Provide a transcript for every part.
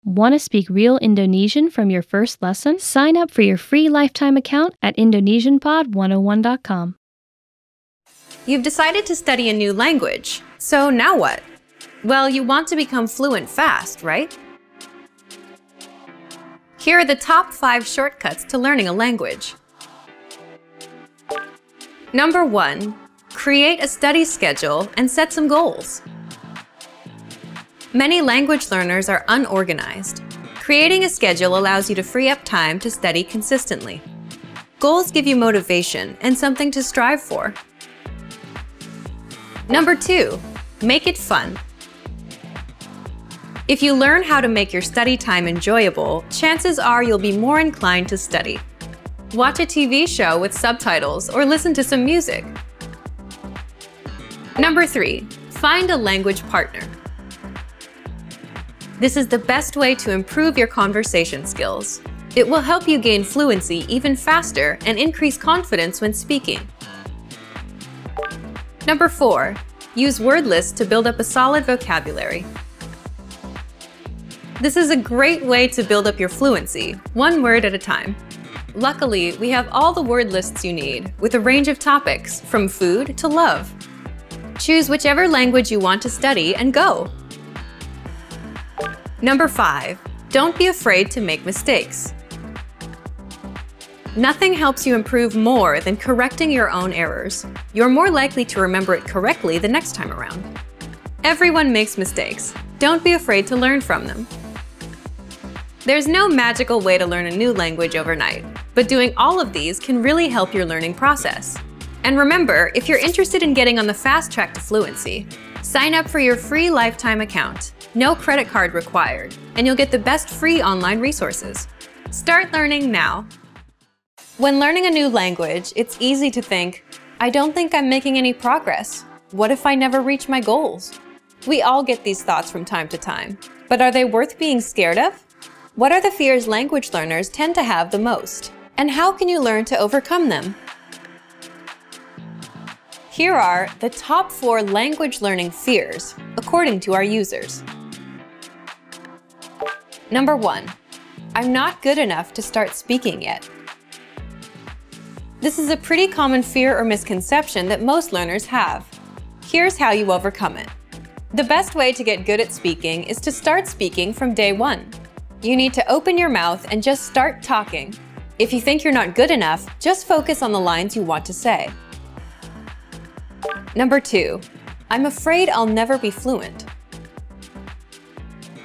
Want to speak real Indonesian from your first lesson? Sign up for your free lifetime account at indonesianpod101.com. You've decided to study a new language, so now what? Well, you want to become fluent fast, right? Here are the top 5 shortcuts to learning a language. Number 1. Create a study schedule and set some goals. Many language learners are unorganized. Creating a schedule allows you to free up time to study consistently. Goals give you motivation and something to strive for. Number 2. Make it fun. If you learn how to make your study time enjoyable, chances are you'll be more inclined to study. Watch a TV show with subtitles or listen to some music. Number 3. Find a language partner. This is the best way to improve your conversation skills. It will help you gain fluency even faster and increase confidence when speaking. Number 4. Use word lists to build up a solid vocabulary. This is a great way to build up your fluency, one word at a time. Luckily, we have all the word lists you need, with a range of topics, from food to love. Choose whichever language you want to study and go! Number 5. Don't be afraid to make mistakes. Nothing helps you improve more than correcting your own errors. You're more likely to remember it correctly the next time around. Everyone makes mistakes. Don't be afraid to learn from them. There's no magical way to learn a new language overnight, but doing all of these can really help your learning process. And remember, if you're interested in getting on the fast track to fluency, sign up for your free lifetime account. No credit card required, and you'll get the best free online resources. Start learning now. When learning a new language, it's easy to think, I don't think I'm making any progress. What if I never reach my goals? We all get these thoughts from time to time, but are they worth being scared of? What are the fears language learners tend to have the most? And how can you learn to overcome them? Here are the top 4 language learning fears, according to our users. Number 1. I'm not good enough to start speaking yet. This is a pretty common fear or misconception that most learners have. Here's how you overcome it. The best way to get good at speaking is to start speaking from day 1. You need to open your mouth and just start talking. If you think you're not good enough, just focus on the lines you want to say. Number 2. I'm afraid I'll never be fluent.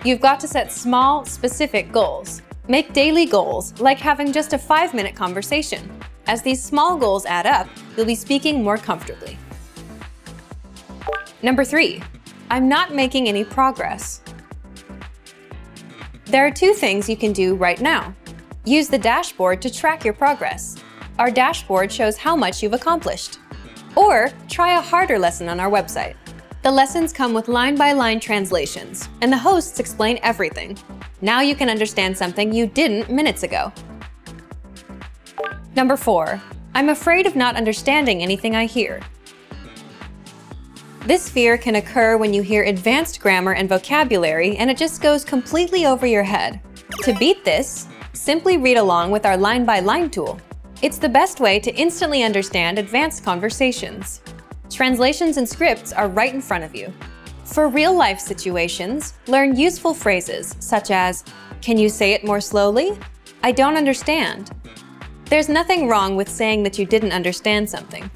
You've got to set small, specific goals. Make daily goals, like having just a 5-minute conversation. As these small goals add up, you'll be speaking more comfortably. Number 3. I'm not making any progress. There are 2 things you can do right now. Use the dashboard to track your progress. Our dashboard shows how much you've accomplished. Or try a harder lesson on our website. The lessons come with line-by-line translations, and the hosts explain everything. Now you can understand something you didn't minutes ago. Number 4. I'm afraid of not understanding anything I hear. This fear can occur when you hear advanced grammar and vocabulary and it just goes completely over your head. To beat this, simply read along with our line-by-line tool. It's the best way to instantly understand advanced conversations. Translations and scripts are right in front of you. For real-life situations, learn useful phrases such as, "Can you say it more slowly? I don't understand." There's nothing wrong with saying that you didn't understand something.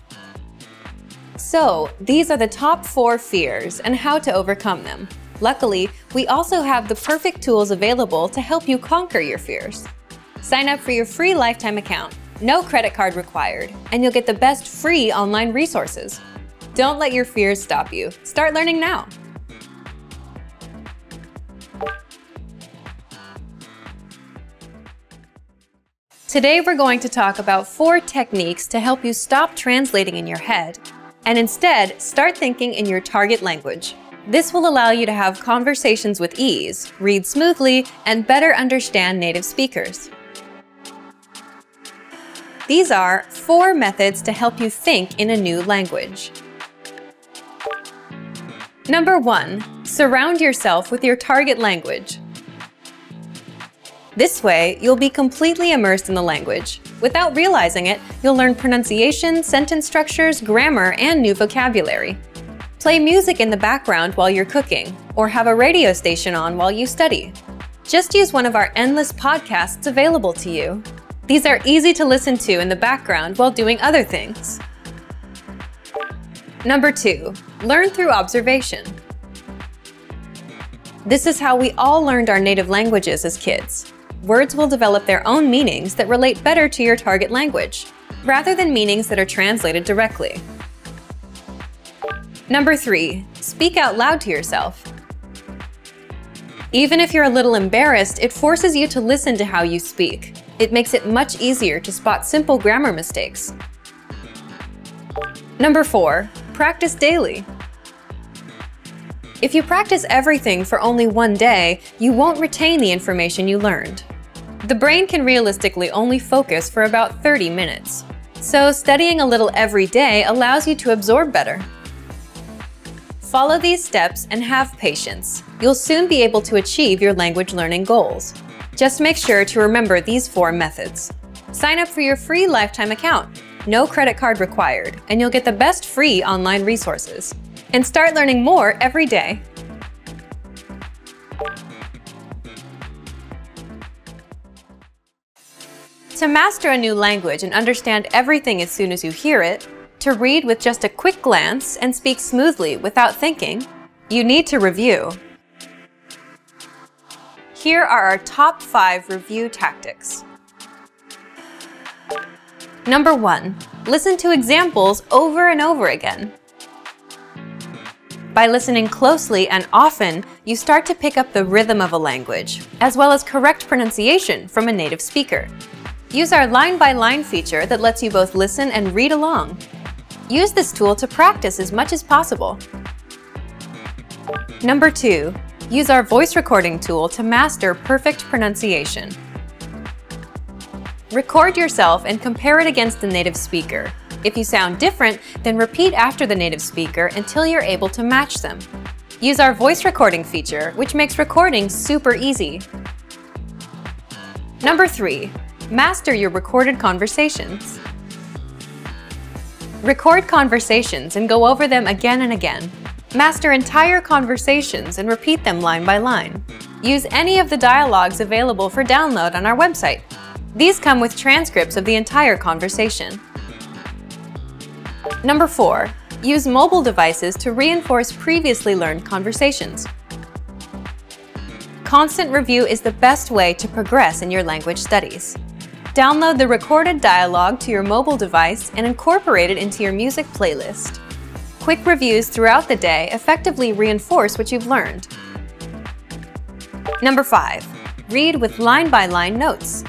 So, these are the top 4 fears and how to overcome them. Luckily, we also have the perfect tools available to help you conquer your fears. Sign up for your free lifetime account, no credit card required, and you'll get the best free online resources. Don't let your fears stop you. Start learning now. Today we're going to talk about 4 techniques to help you stop translating in your head and instead start thinking in your target language. This will allow you to have conversations with ease, read smoothly, and better understand native speakers. These are 4 methods to help you think in a new language. Number 1. Surround yourself with your target language. This way, you'll be completely immersed in the language. Without realizing it, you'll learn pronunciation, sentence structures, grammar, and new vocabulary. Play music in the background while you're cooking, or have a radio station on while you study. Just use one of our endless podcasts available to you. These are easy to listen to in the background while doing other things. Number 2, learn through observation. This is how we all learned our native languages as kids. Words will develop their own meanings that relate better to your target language, rather than meanings that are translated directly. Number 3, speak out loud to yourself. Even if you're a little embarrassed, it forces you to listen to how you speak. It makes it much easier to spot simple grammar mistakes. Number 4, practice daily. If you practice everything for only one day, you won't retain the information you learned. The brain can realistically only focus for about 30 minutes. So studying a little every day allows you to absorb better. Follow these steps and have patience. You'll soon be able to achieve your language learning goals. Just make sure to remember these 4 methods. Sign up for your free lifetime account. No credit card required, and you'll get the best free online resources. And start learning more every day. To master a new language and understand everything as soon as you hear it, to read with just a quick glance and speak smoothly without thinking, you need to review. Here are our top 5 review tactics. Number 1, listen to examples over and over again. By listening closely and often, you start to pick up the rhythm of a language, as well as correct pronunciation from a native speaker. Use our line-by-line feature that lets you both listen and read along. Use this tool to practice as much as possible. Number 2, use our voice recording tool to master perfect pronunciation. Record yourself and compare it against the native speaker. If you sound different, then repeat after the native speaker until you're able to match them. Use our voice recording feature, which makes recording super easy. Number 3, master your recorded conversations. Record conversations and go over them again and again. Master entire conversations and repeat them line by line. Use any of the dialogues available for download on our website. These come with transcripts of the entire conversation. Number 4, use mobile devices to reinforce previously learned conversations. Constant review is the best way to progress in your language studies. Download the recorded dialogue to your mobile device and incorporate it into your music playlist. Quick reviews throughout the day effectively reinforce what you've learned. Number 5, read with line-by-line notes.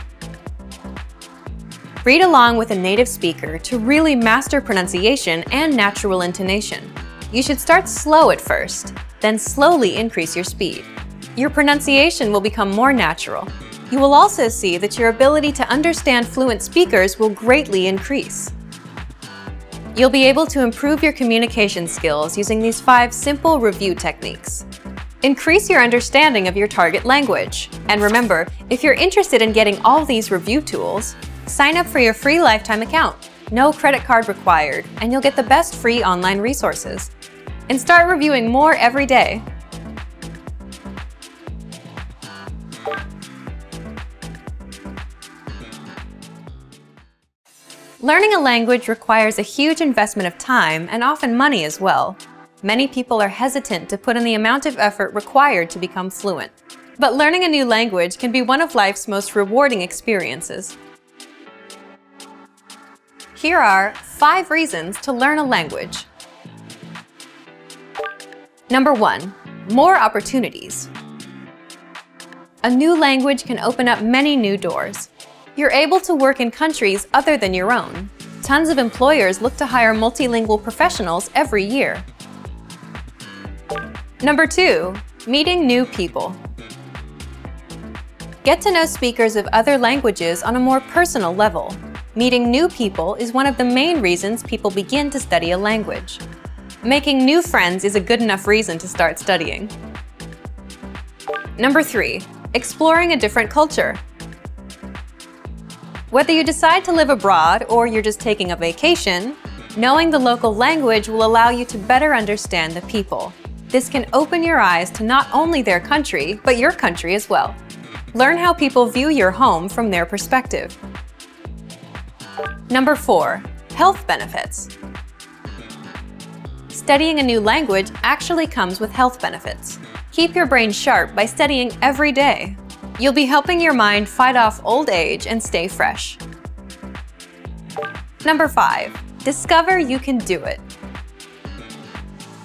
Read along with a native speaker to really master pronunciation and natural intonation. You should start slow at first, then slowly increase your speed. Your pronunciation will become more natural. You will also see that your ability to understand fluent speakers will greatly increase. You'll be able to improve your communication skills using these 5 simple review techniques. Increase your understanding of your target language. And remember, if you're interested in getting all these review tools, sign up for your free lifetime account. No credit card required, and you'll get the best free online resources. And start reviewing more every day. Learning a language requires a huge investment of time and often money as well. Many people are hesitant to put in the amount of effort required to become fluent. But learning a new language can be one of life's most rewarding experiences. Here are 5 reasons to learn a language. Number 1, more opportunities. A new language can open up many new doors. You're able to work in countries other than your own. Tons of employers look to hire multilingual professionals every year. Number 2, meeting new people. Get to know speakers of other languages on a more personal level. Meeting new people is one of the main reasons people begin to study a language. Making new friends is a good enough reason to start studying. Number 3, exploring a different culture. Whether you decide to live abroad or you're just taking a vacation, knowing the local language will allow you to better understand the people. This can open your eyes to not only their country, but your country as well. Learn how people view your home from their perspective. Number 4. Health benefits. Studying a new language actually comes with health benefits. Keep your brain sharp by studying every day. You'll be helping your mind fight off old age and stay fresh. Number 5. Discover you can do it.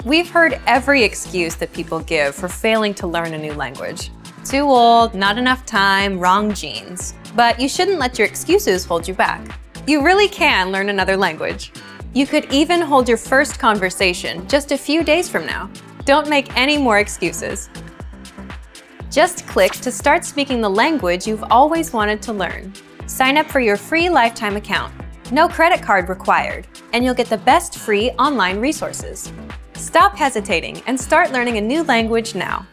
We've heard every excuse that people give for failing to learn a new language. Too old, not enough time, wrong genes. But you shouldn't let your excuses hold you back. You really can learn another language. You could even hold your first conversation just a few days from now. Don't make any more excuses. Just click to start speaking the language you've always wanted to learn. Sign up for your free lifetime account. No credit card required, and you'll get the best free online resources. Stop hesitating and start learning a new language now.